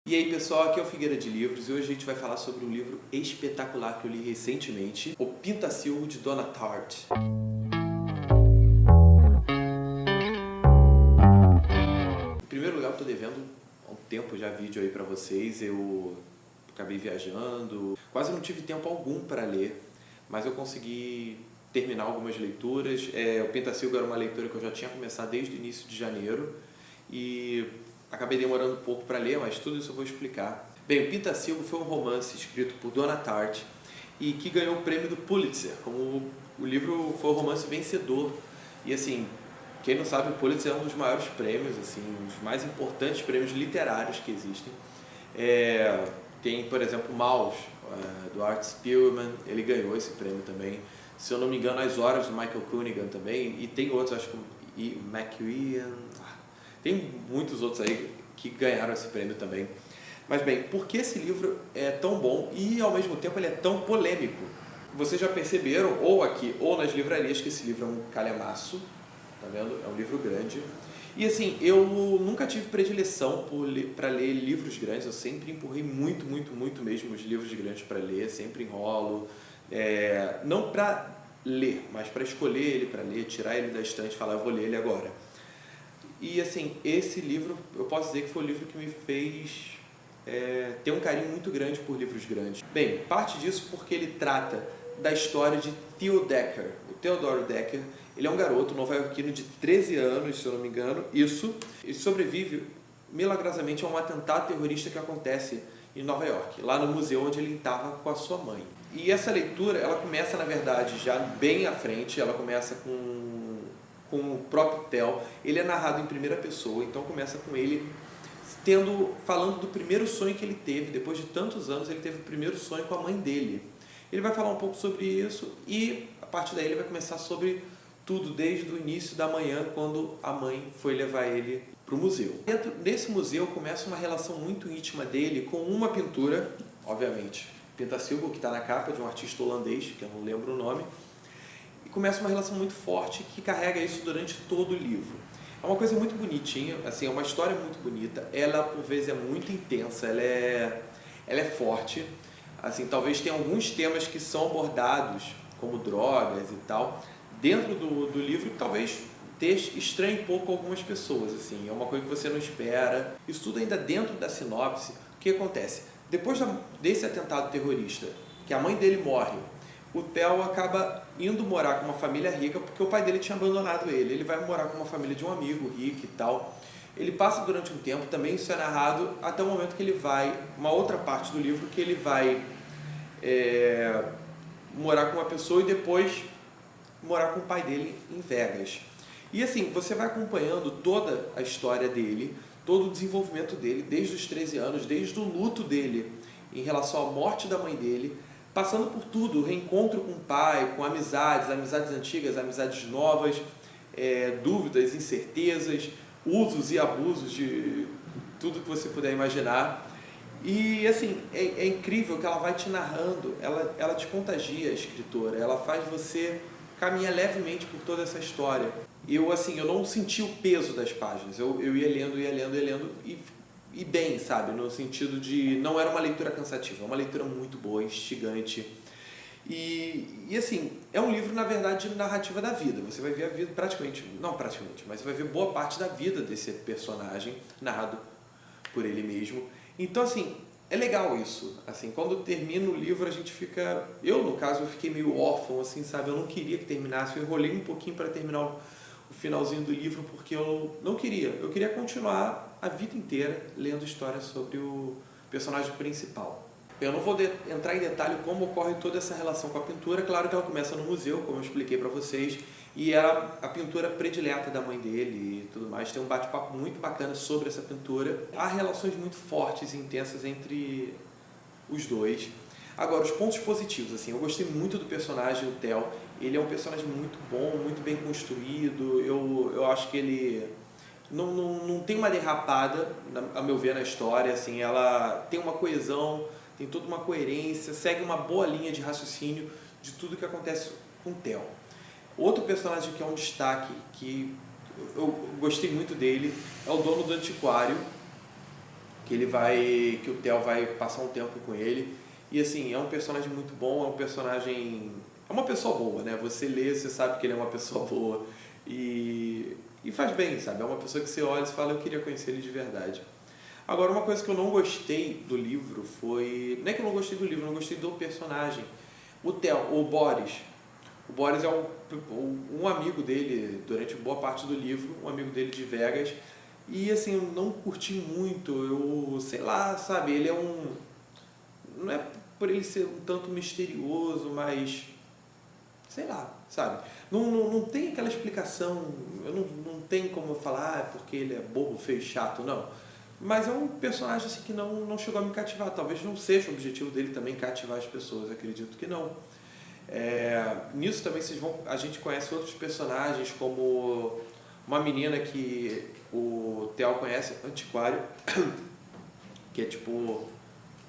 E aí pessoal, aqui é o Figueira de Livros e hoje a gente vai falar sobre um livro espetacular que eu li recentemente, O Pintacilgo de Donna Tartt. Em primeiro lugar, eu estou devendo há um tempo já vídeo aí para vocês, eu acabei viajando, quase não tive tempo algum para ler, mas eu consegui terminar algumas leituras. O Pintacilgo era uma leitura que eu já tinha começado desde o início de janeiro e acabei demorando um pouco para ler, mas tudo isso eu vou explicar. Bem, o Pintacilgo foi um romance escrito por Donna Tartt e que ganhou o prêmio do Pulitzer, como o livro foi o romance vencedor. E assim, quem não sabe, o Pulitzer é um dos maiores prêmios, assim, um dos mais importantes prêmios literários que existem. Tem, por exemplo, Maus, do Art Spiegelman, ele ganhou esse prêmio também. Se eu não me engano, As Horas, do Michael Cunningham também, e tem outros, acho que McEwan, tem muitos outros aí que ganharam esse prêmio também. Mas bem, por que esse livro é tão bom e ao mesmo tempo ele é tão polêmico? Vocês já perceberam, ou aqui ou nas livrarias, que esse livro é um calhamaço, tá vendo? É um livro grande. E assim, eu nunca tive predileção para ler livros grandes, eu sempre empurrei muito mesmo os livros grandes para ler, sempre enrolo. Não para ler, mas para escolher ele para ler, tirar ele da estante e falar, eu vou ler ele agora. E assim, esse livro, eu posso dizer que foi o livro que me fez ter um carinho muito grande por livros grandes. Bem, parte disso porque ele trata da história de Theo Decker. O Theodore Decker, ele é um garoto nova-iorquino de 13 anos, se eu não me engano, ele sobrevive milagrosamente a um atentado terrorista que acontece em Nova York, lá no museu onde ele estava com a sua mãe. E essa leitura, ela começa, na verdade, já bem à frente, ela começa com o próprio Theo. Ele é narrado em primeira pessoa, então começa com ele falando do primeiro sonho que ele teve. Depois de tantos anos, ele teve o primeiro sonho com a mãe dele. Ele vai falar um pouco sobre isso e, a partir daí, ele vai começar sobre tudo, desde o início da manhã, quando a mãe foi levar ele para o museu. Dentro desse museu começa uma relação muito íntima dele com uma pintura, obviamente, Pintacilgo, que está na capa, de um artista holandês, que eu não lembro o nome, e começa uma relação muito forte que carrega isso durante todo o livro. É uma coisa muito bonitinha, assim, é uma história muito bonita, ela por vezes é muito intensa, ela é forte, assim, talvez tenha alguns temas que são abordados, como drogas e tal, dentro do livro, que talvez estranhe um pouco algumas pessoas, assim, é uma coisa que você não espera. Isso tudo ainda dentro da sinopse. O que acontece? Depois desse atentado terrorista, que a mãe dele morre, o Theo acaba indo morar com uma família rica, porque o pai dele tinha abandonado ele. Ele vai morar com uma família de um amigo rico e tal. Ele passa durante um tempo, também isso é narrado, até o momento que ele vai, uma outra parte do livro, que ele vai morar com uma pessoa e depois morar com o pai dele em Vegas. E assim, você vai acompanhando toda a história dele, todo o desenvolvimento dele, desde os 13 anos, desde o luto dele em relação à morte da mãe dele, passando por tudo, o reencontro com o pai, com amizades antigas, amizades novas, dúvidas, incertezas, usos e abusos de tudo que você puder imaginar. E assim, é incrível que ela vai te narrando, ela te contagia, a escritora, ela faz você caminhar levemente por toda essa história. Eu não senti o peso das páginas, eu ia lendo e bem, sabe? No sentido de não era uma leitura cansativa, é uma leitura muito boa, instigante. E assim, é um livro, na verdade, de narrativa da vida. Você vai ver a vida mas você vai ver boa parte da vida desse personagem, narrado por ele mesmo. Então, assim, é legal isso. Assim, quando termina o livro, a gente fica... Eu, no caso, eu fiquei meio órfão, assim, sabe? Eu não queria que terminasse, eu enrolei um pouquinho para terminar o finalzinho do livro, porque eu não queria. Eu queria continuar a vida inteira lendo histórias sobre o personagem principal. Eu não vou entrar em detalhe como ocorre toda essa relação com a pintura. Claro que ela começa no museu, como eu expliquei para vocês, e era a pintura predileta da mãe dele e tudo mais. Tem um bate-papo muito bacana sobre essa pintura. Há relações muito fortes e intensas entre os dois. Agora, os pontos positivos, assim, eu gostei muito do personagem, o Theo. Ele é um personagem muito bom, muito bem construído. Eu acho que ele não tem uma derrapada, a meu ver, na história. Assim, ela tem uma coesão, tem toda uma coerência, segue uma boa linha de raciocínio de tudo que acontece com o Theo. Outro personagem que é um destaque, que eu gostei muito dele, é o dono do antiquário, que o Theo vai passar um tempo com ele. E assim, é um personagem muito bom, é uma pessoa boa, né? Você lê, você sabe que ele é uma pessoa boa e faz bem, sabe? É uma pessoa que você olha e fala, eu queria conhecer ele de verdade. Agora, uma coisa que eu não gostei do livro foi... Não é que eu não gostei do livro, eu não gostei do personagem. O Theo, o Boris. O Boris é um amigo dele, durante boa parte do livro, um amigo dele de Vegas. E assim, eu não curti muito, eu sei lá, sabe? Ele é um... Não é por ele ser um tanto misterioso, mas... Sei lá, sabe? Não tem aquela explicação, não tem como eu falar, ah, é porque ele é bobo, feio, chato, não. Mas é um personagem assim, que não chegou a me cativar. Talvez não seja o objetivo dele também cativar as pessoas, acredito que não. Nisso também a gente conhece outros personagens, como uma menina que o Theo conhece, Antiquário, que é tipo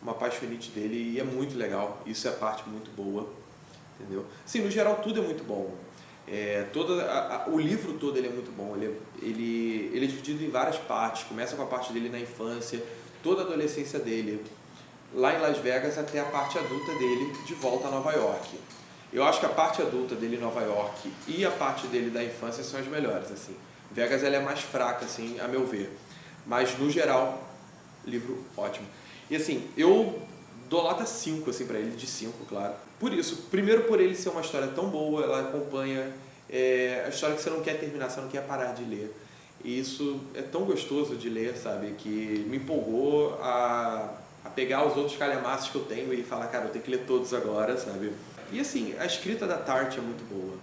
uma apaixonite dele e é muito legal. Isso é a parte muito boa, entendeu? Sim, no geral tudo é muito bom. O livro todo ele é muito bom. Ele é dividido em várias partes. Começa com a parte dele na infância, toda a adolescência dele, lá em Las Vegas, até a parte adulta dele de volta a Nova York. Eu acho que a parte adulta dele em Nova York e a parte dele da infância são as melhores, assim. Vegas ela é mais fraca, assim, a meu ver. Mas, no geral, livro ótimo. E assim, eu dou nota 5 assim, para ele, de 5, claro. Por isso, primeiro por ele ser uma história tão boa, ela acompanha a história que você não quer terminar, você não quer parar de ler. E isso é tão gostoso de ler, sabe, que me empolgou a pegar os outros calhamaços que eu tenho e falar, cara, eu tenho que ler todos agora, sabe? E assim, a escrita da Tart é muito boa.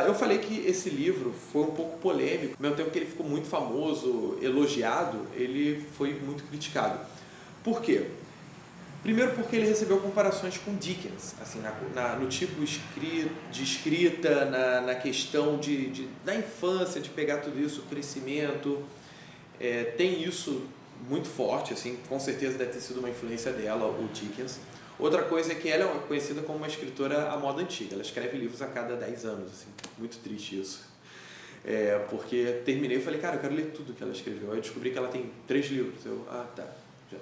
Eu falei que esse livro foi um pouco polêmico, ao mesmo tempo que ele ficou muito famoso, elogiado, ele foi muito criticado. Por quê? Primeiro porque ele recebeu comparações com Dickens, assim, no tipo de escrita, na questão da infância, de pegar tudo isso, o crescimento. Tem isso muito forte, assim, com certeza deve ter sido uma influência dela, o Dickens. Outra coisa é que ela é conhecida como uma escritora à moda antiga, ela escreve livros a cada 10 anos, assim, muito triste isso. Porque terminei e falei, cara, eu quero ler tudo que ela escreveu. Aí eu descobri que ela tem 3 livros, tá.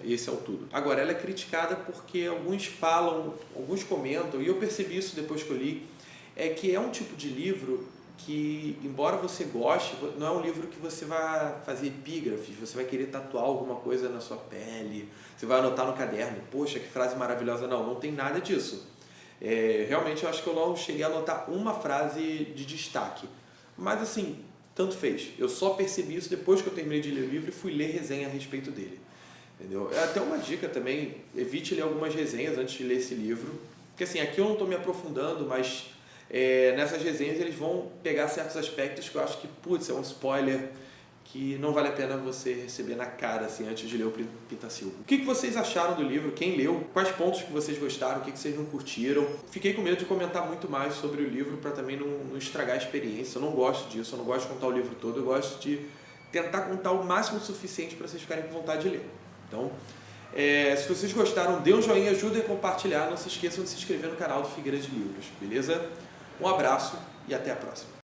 Esse é o tudo. Agora, ela é criticada porque alguns falam, alguns comentam, e eu percebi isso depois que eu li, que é um tipo de livro que, embora você goste, não é um livro que você vai fazer epígrafes, você vai querer tatuar alguma coisa na sua pele, você vai anotar no caderno, poxa, que frase maravilhosa. Não tem nada disso. Realmente, eu acho que eu não cheguei a anotar uma frase de destaque. Mas, assim, tanto fez. Eu só percebi isso depois que eu terminei de ler o livro e fui ler resenha a respeito dele. Entendeu? É até uma dica também, evite ler algumas resenhas antes de ler esse livro, porque assim, aqui eu não estou me aprofundando, mas nessas resenhas eles vão pegar certos aspectos que eu acho que, putz, é um spoiler que não vale a pena você receber na cara, assim, antes de ler o Pintacilgo. O que vocês acharam do livro? Quem leu? Quais pontos que vocês gostaram? O que vocês não curtiram? Fiquei com medo de comentar muito mais sobre o livro para também não estragar a experiência. Eu não gosto disso, eu não gosto de contar o livro todo, eu gosto de tentar contar o máximo suficiente para vocês ficarem com vontade de ler. Então, se vocês gostaram, dê um joinha, ajudem a compartilhar. Não se esqueçam de se inscrever no canal do Figueira de Livros, beleza? Um abraço e até a próxima.